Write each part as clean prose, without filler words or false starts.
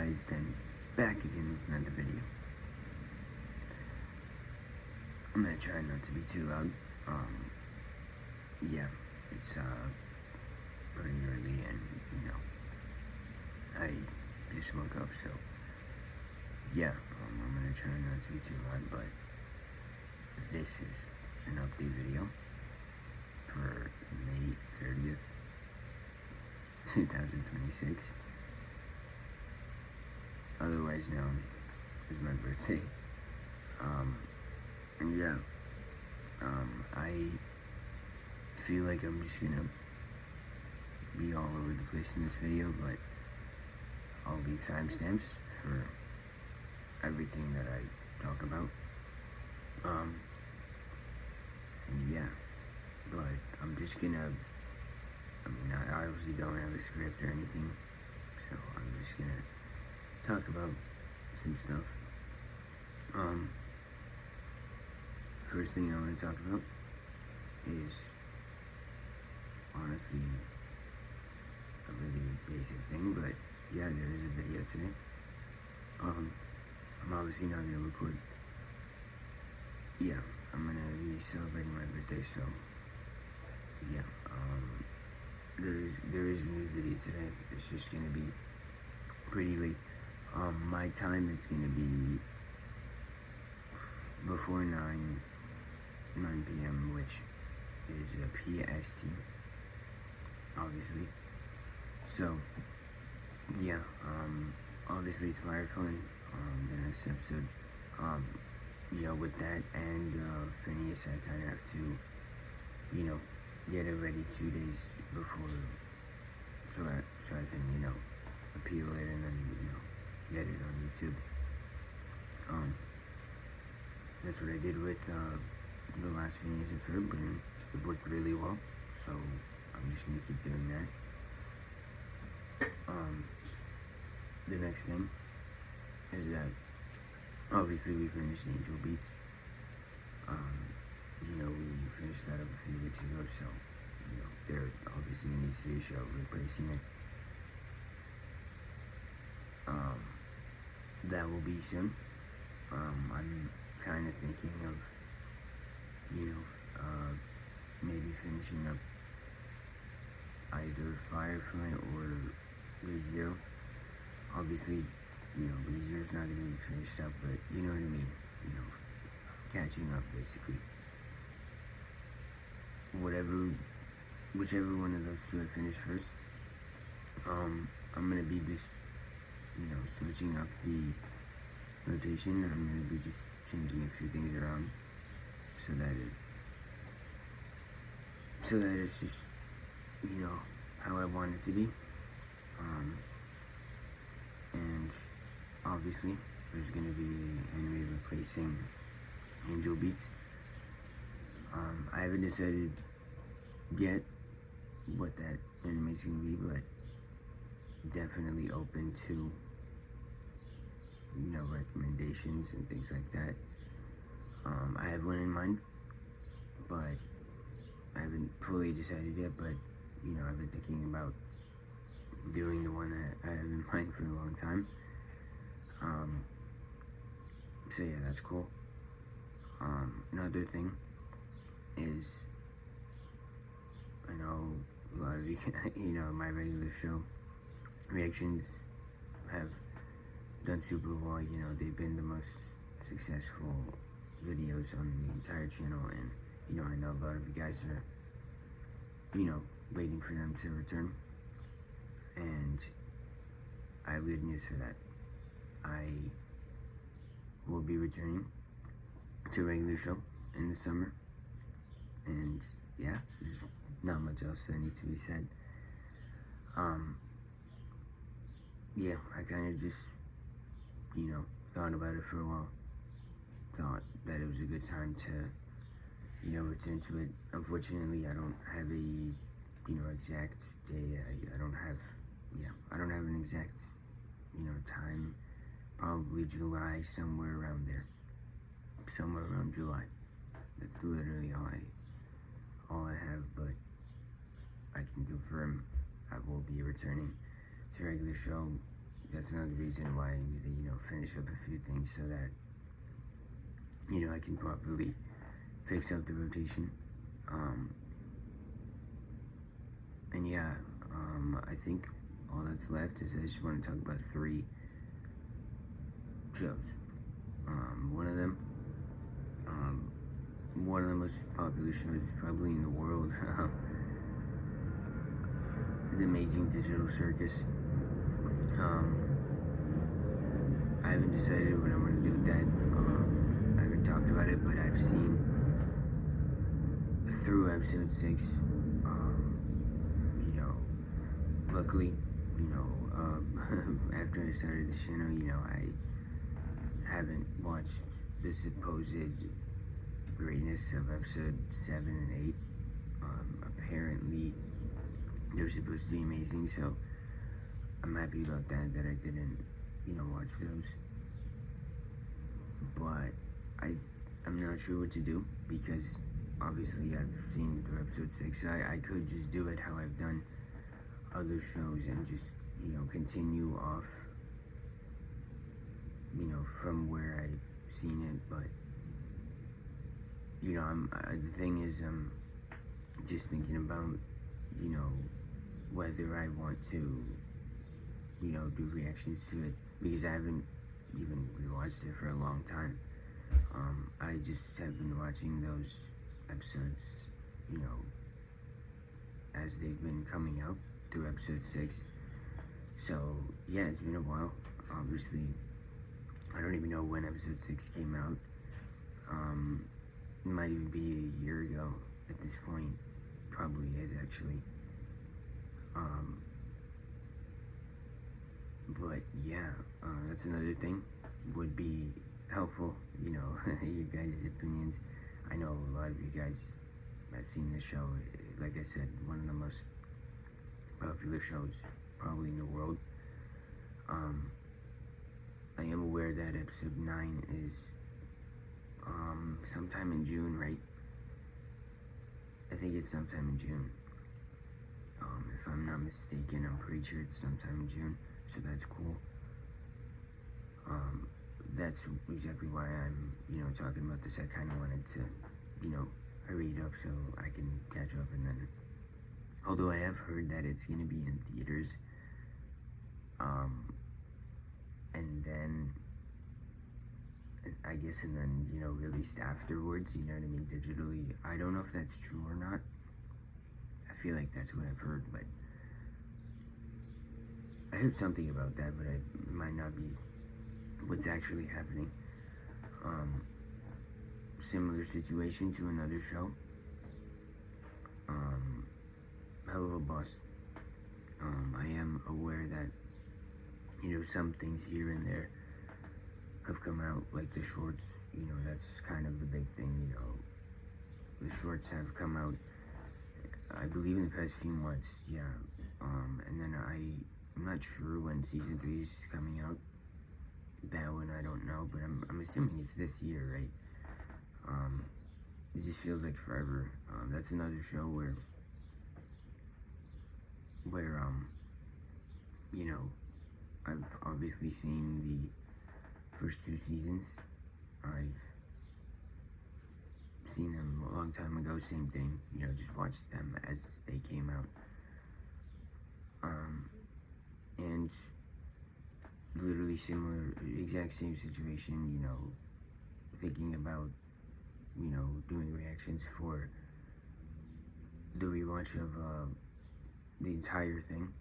guys, then back again with another video. I'm gonna try not to be too loud. Yeah, it's pretty early, and I just woke up, so yeah, I'm gonna try not to be too loud. But this is an update video for May 30th, 2026, otherwise known as my birthday. And yeah, I feel like I'm just gonna be all over the place in this video, but I'll leave timestamps for everything that I talk about. And yeah, but I'm just gonna, I obviously don't have a script or anything, so I'm just gonna talk about some stuff. First thing I want to talk about is honestly a really basic thing, but yeah, there is a video today. I'm obviously not gonna record. Yeah, I'm gonna be celebrating my birthday, so yeah, there is a new video today. It's just gonna be pretty late. My time, it's gonna be before 9 p.m., which is a PST, obviously. So yeah, obviously it's Firefly, the next episode. With that and Phineas, I kind of have to, get it ready 2 days before, so I can, appeal it and then, get it on YouTube. That's what I did with the last Phineas and Ferb, and it worked really well, so I'm just gonna keep doing that. The next thing is that obviously we finished Angel Beats. We finished that up a few weeks ago, so there obviously needs to be a show replacing it. That will be soon. I'm kind of thinking of maybe finishing up either Firefly or ReZero. Obviously, ReZero's not going to be finished up, but you know what I mean, catching up, basically. Whichever one of those two I finish first, I'm going to be just, switching up the rotation. I'm going to be just changing a few things around so that it's just, how I want it to be. And obviously there's going to be anime replacing Angel Beats. I haven't decided yet what that anime is going to be, but definitely open to recommendations and things like that. I have one in mind, but I haven't fully decided yet, but I've been thinking about doing the one that I have in mind for a long time. So yeah, that's cool. Another thing is, I know a lot of you, my regular show reactions have done super well. They've been the most successful videos on the entire channel, and I know a lot of you guys are waiting for them to return, and I have good news for that. I will be returning to a regular show in the summer, and yeah, there's not much else that needs to be said. Yeah, I kind of just thought about it for a while, thought that it was a good time to return to it. Unfortunately, I don't have a exact day. I don't have an exact time. Probably July, somewhere around there, somewhere around July. That's literally all I have, but I can confirm I will be returning to regular show that's another reason why I need to, finish up a few things so that, I can properly fix up the rotation. And yeah, I think all that's left is I just want to talk about 3 shows. One of the most popular shows probably in the world, the amazing digital Circus. I haven't decided what I'm going to do with that. I haven't talked about it, but I've seen through episode 6. Luckily, after I started the channel, I haven't watched the supposed greatness of episode 7 and 8. Apparently, they're supposed to be amazing, so I'm happy about that I didn't, watch those. But I'm not sure what to do, because obviously I've seen through episode 6, so I could just do it how I've done other shows and just, continue off, from where I've seen it, but, the thing is, I'm just thinking about, whether I want to, do reactions to it, because I haven't even rewatched it for a long time. I just have been watching those episodes, as they've been coming out through episode 6. So, yeah, it's been a while. Obviously, I don't even know when episode 6 came out. It might even be a year ago at this point. Probably is, actually. But, yeah, that's another thing. Would be helpful, you guys' opinions. I know a lot of you guys have seen this show. Like I said, one of the most popular shows probably in the world. I am aware that episode 9 is sometime in June, right? I think it's sometime in June. If I'm not mistaken, I'm pretty sure it's sometime in June, so that's cool. That's exactly why I'm, talking about this. I kind of wanted to, hurry it up so I can catch up, and then, although I have heard that it's going to be in theaters, and then, I guess, and then, released afterwards, you know what I mean, digitally. I don't know if that's true or not. I feel like that's what I've heard, but I heard something about that, but it might not be what's actually happening. Similar situation to another show, Helluva Boss. I am aware that, some things here and there have come out, like the shorts, that's kind of the big thing, the shorts have come out, I believe, in the past few months, yeah, and then I'm not sure when season 3 is coming out. That one I don't know, but I'm assuming it's this year, right? It just feels like forever. That's another show where I've obviously seen the first 2 seasons. I've seen them a long time ago, same thing, just watched them as they came out. And literally similar, exact same situation, thinking about, doing reactions for the rewatch of the entire thing,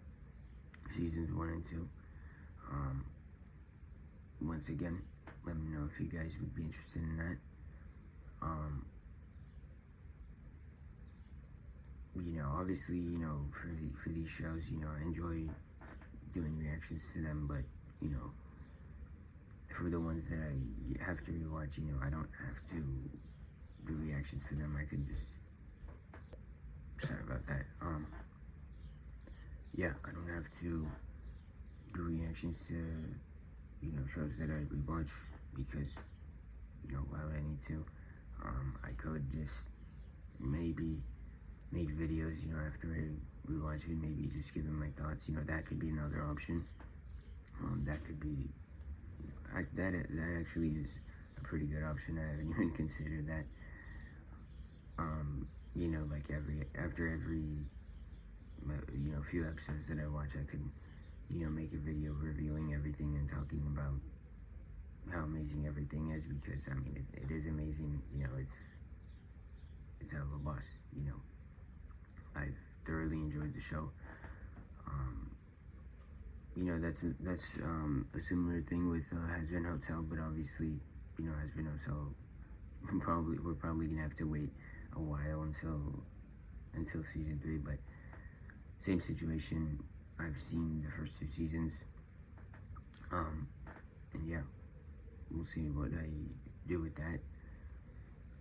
seasons 1 and 2. Once again, let me know if you guys would be interested in that. Obviously, for these shows, I enjoy doing reactions to them, but, for the ones that I have to rewatch, I don't have to do reactions for them. I can just, sorry about that, yeah, I don't have to do reactions to, shows that I rewatch, because, why would I need to? I could just maybe make videos, after I rewatch it, maybe just give them my thoughts, that could be another option. that could be, that actually is a pretty good option. I haven't even considered that. You know, like after every few episodes that I watch, I could, make a video reviewing everything and talking about how amazing everything is, because I mean it is amazing. It's Helluva Boss. I've thoroughly enjoyed the show. That's a similar thing with Has Been Hotel, but obviously, Has Been Hotel, we're probably gonna have to wait a while until season 3, but same situation. I've seen the first 2 seasons, and yeah, we'll see what I do with that.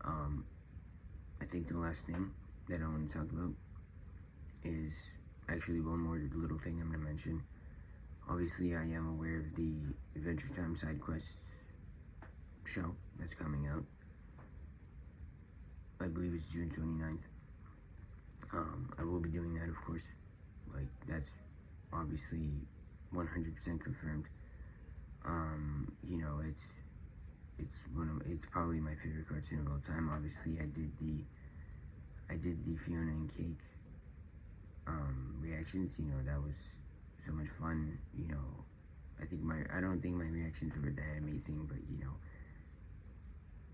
I think the last thing that I want to talk about is actually one more little thing I'm going to mention. Obviously, I am aware of the Adventure Time side quest show that's coming out. I believe it's June 29th. I will be doing that, of course. Like, that's obviously 100% confirmed. It's probably my favorite cartoon of all time. Obviously, I did the Fiona and Cake reactions. That was so much fun. I don't think my reactions were that amazing, but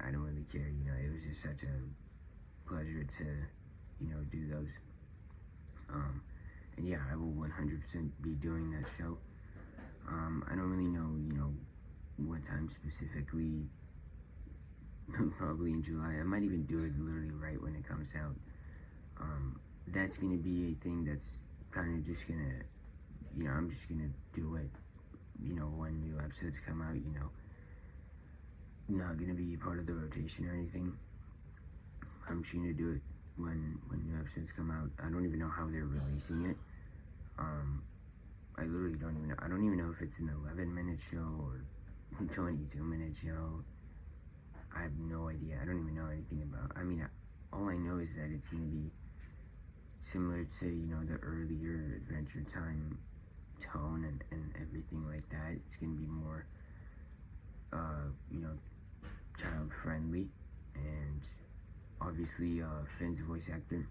I don't really care. It was just such a pleasure to do those. And yeah, I will 100% be doing that show. I don't really know, what time specifically. Probably in July. I might even do it literally right when it comes out. That's gonna be a thing that's kind of just gonna, I'm just gonna do it, when new episodes come out, not gonna be a part of the rotation or anything. I'm just gonna do it when new episodes come out. I don't even know how they're releasing it. I literally don't even know. I don't even know if it's an 11-minute show or 22-minute show. I have no idea. I don't even know anything about. I mean, all I know is that it's gonna be similar to the earlier Adventure Time tone and everything like that. It's gonna be more child friendly, and obviously Finn's voice actor.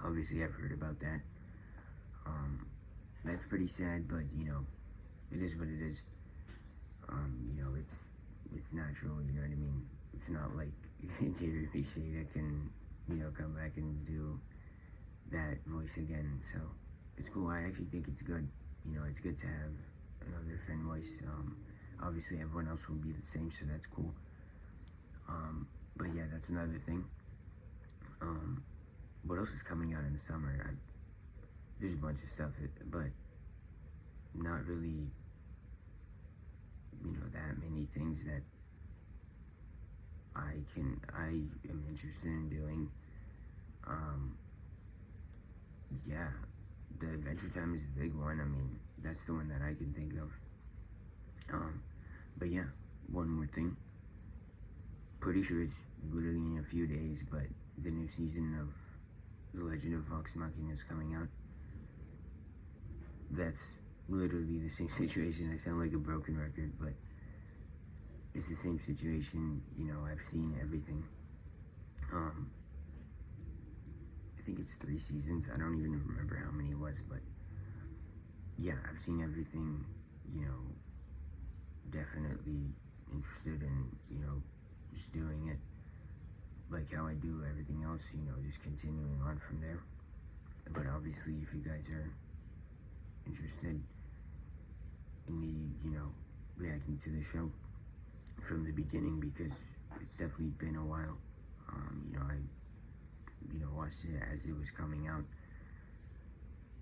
Obviously, I've heard about that. That's pretty sad, but it is what it is. It's natural. You know what I mean? It's not like Jerry Shada can come back and do that voice again. So it's cool. I actually think it's good. It's good to have another Finn voice. Obviously, everyone else will be the same, so that's cool. But yeah, that's another thing. What else is coming out in the summer? There's a bunch of stuff, but not really, that many things that I am interested in doing. Yeah, the Adventure Time is a big one. I mean, that's the one that I can think of. But yeah, one more thing. Pretty sure it's literally in a few days, but the new season of The Legend of Vox Machina is coming out. That's literally the same situation. I sound like a broken record, but it's the same situation. I've seen everything. I think it's 3 seasons. I don't even remember how many it was, but yeah, I've seen everything. Definitely interested in just doing it like how I do everything else. Just continuing on from there. But obviously, if you guys are interested in me, reacting to the show from the beginning, because it's definitely been a while. I watched it as it was coming out,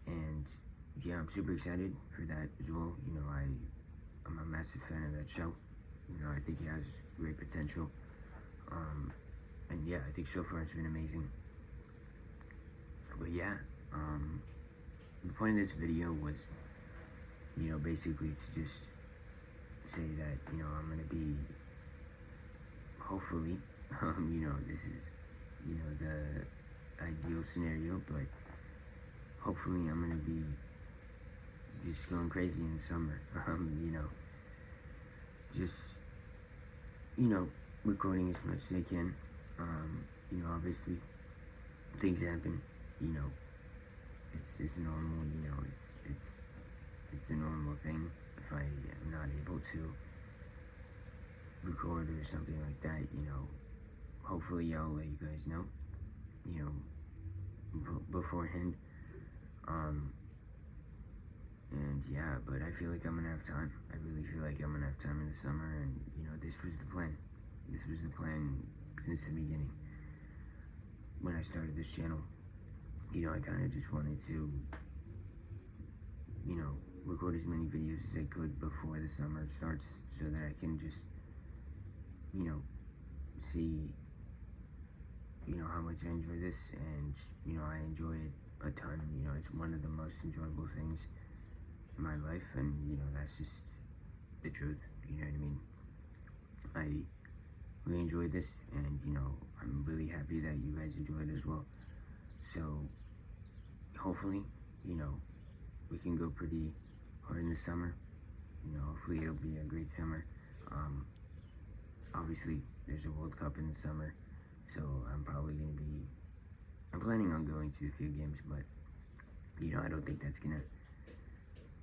and yeah, I'm super excited for that as well. I'm a massive fan of that show. I think it has great potential, and yeah, I think so far it's been amazing. But yeah, the point of this video was, basically to just say that, I'm gonna be, hopefully, this is, the ideal scenario, but hopefully I'm gonna be just going crazy in the summer. just, recording as much as I can. Obviously, things happen, it's normal, it's a normal thing if I am not able to record or something like that, hopefully I'll let you guys know, beforehand, and yeah, but I feel like I'm gonna have time. I really feel like I'm gonna have time in the summer, and this was the plan. This was the plan since the beginning. When I started this channel, I kind of just wanted to, record as many videos as I could before the summer starts, so that I can just, see, how much I enjoy this, and, I enjoy it a ton. It's one of the most enjoyable things in my life, and, that's just the truth, you know what I mean? I really enjoyed this, and, I'm really happy that you guys enjoyed it as well. So, hopefully, we can go pretty hard in the summer. Hopefully it'll be a great summer. Obviously, there's a World Cup in the summer, so I'm planning on going to a few games, but, I don't think that's gonna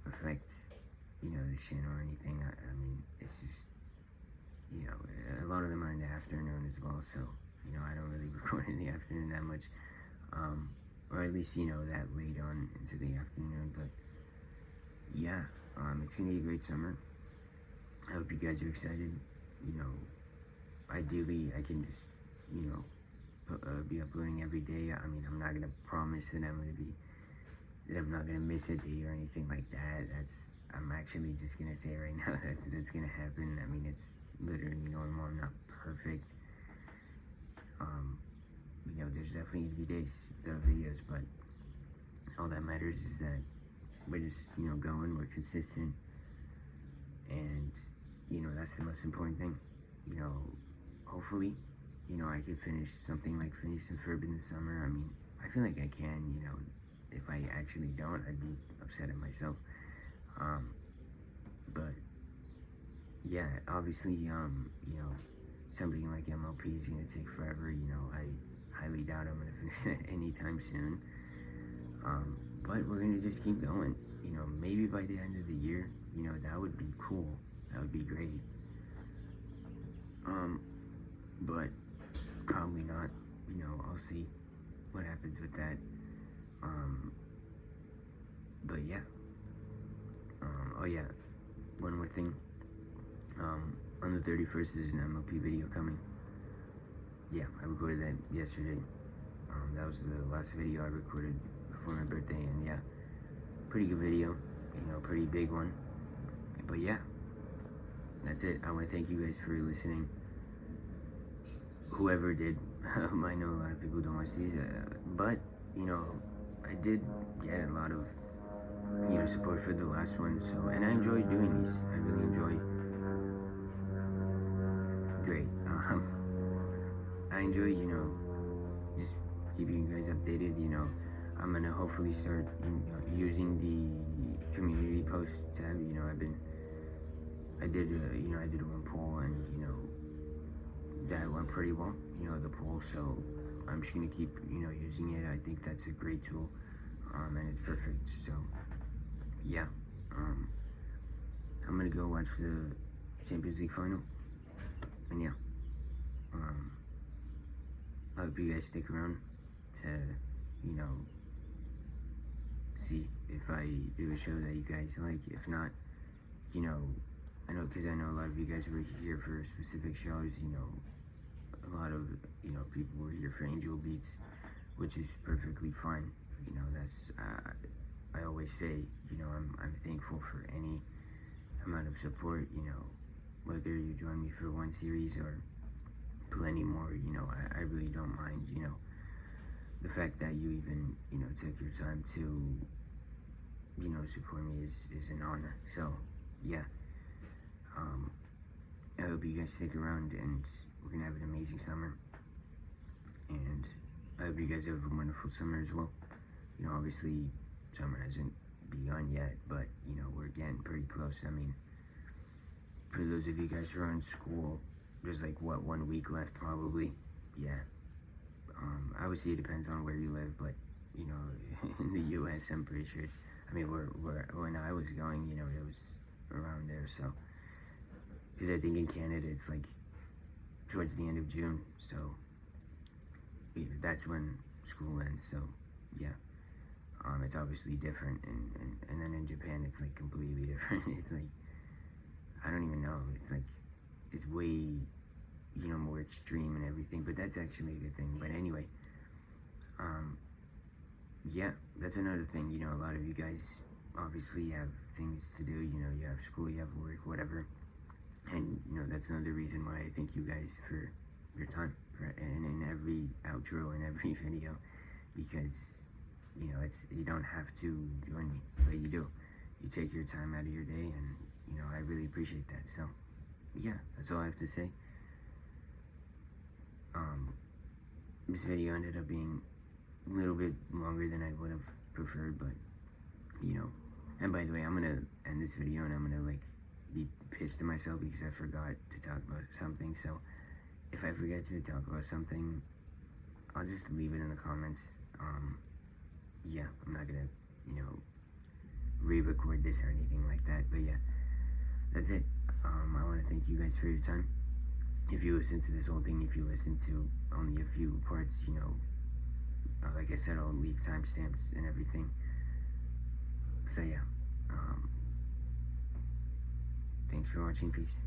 affect, the channel or anything. I mean, it's just, a lot of them are in the afternoon as well, so, I don't really record in the afternoon that much, or at least, that late on into the afternoon, but, yeah, it's gonna be a great summer. I hope you guys are excited. Ideally, I can just, be uploading every day. I mean, I'm not gonna promise that I'm not gonna miss a day or anything like that. I'm actually just gonna say right now that's gonna happen. I mean, it's literally normal. I'm not perfect. There's definitely gonna be days without videos, but all that matters is that we're just, going, we're consistent, and, that's the most important thing. Hopefully, I can finish something like Phineas and Ferb in the summer. I mean, I feel like I can, if I actually don't, I'd be upset at myself. But, yeah, obviously, something like MLP is gonna take forever. I highly doubt I'm gonna finish that anytime soon. But we're gonna just keep going. Maybe by the end of the year, that would be cool. That would be great. But probably not. I'll see what happens with that. But yeah. Oh yeah, one more thing. On the 31st is an MLP video coming. Yeah, I recorded that yesterday. That was the last video I recorded before my birthday, and yeah, pretty good video, pretty big one. But yeah, that's it. I want to thank you guys for listening. Whoever did, I know a lot of people don't watch these, but, I did get a lot of, support for the last one, so, and I enjoy doing these. I really enjoy. Great. I enjoy, just keeping you guys updated. I'm gonna hopefully start, using the community post tab. I did one poll, and that went pretty well. The poll. So I'm just gonna keep, using it. I think that's a great tool, and it's perfect. So yeah, I'm gonna go watch the Champions League final, and yeah, I hope you guys stick around to, see if I do a show that you guys like. If not, I know, because I know a lot of you guys were here for specific shows. A lot of, people were here for Angel Beats, which is perfectly fine. That's, I always say, I'm thankful for any amount of support, whether you join me for one series or plenty more, I really don't mind, the fact that you even, took your time to, support me is an honor. So, yeah, I hope you guys stick around, and we're gonna have an amazing summer, and I hope you guys have a wonderful summer as well. Obviously, summer hasn't begun yet, but, we're getting pretty close. I mean, for those of you guys who are in school, there's like, what, 1 week left probably? Yeah. Obviously it depends on where you live, but, you know, in the U.S., I'm pretty sure, I mean, when I was going, you know, it was around there, so, because I think in Canada, it's like, towards the end of June, so, yeah, that's when school ends, so, yeah. It's obviously different, and then in Japan, it's like completely different. It's like, I don't even know, it's like, it's way, you know, more extreme and everything, but that's actually a good thing. But anyway, yeah, that's another thing. You know, a lot of you guys obviously have things to do. You know, you have school, you have work, whatever, and you know, that's another reason why I thank you guys for your time, and in every outro and every video, because you know, you don't have to join me, but you do. You take your time out of your day, and you know, I really appreciate that. So yeah, that's all I have to say. This video ended up being a little bit longer than I would have preferred, but you know, and by the way, I'm gonna end this video and I'm gonna like be pissed at myself because I forgot to talk about something. So if I forget to talk about something, I'll just leave it in the comments. Yeah, I'm not gonna, you know, re-record this or anything like that, but yeah, that's it. I want to thank you guys for your time. If you listen to this whole thing, if you listen to only a few parts, you know, like I said, I'll leave timestamps and everything. So yeah, thanks for watching. Peace.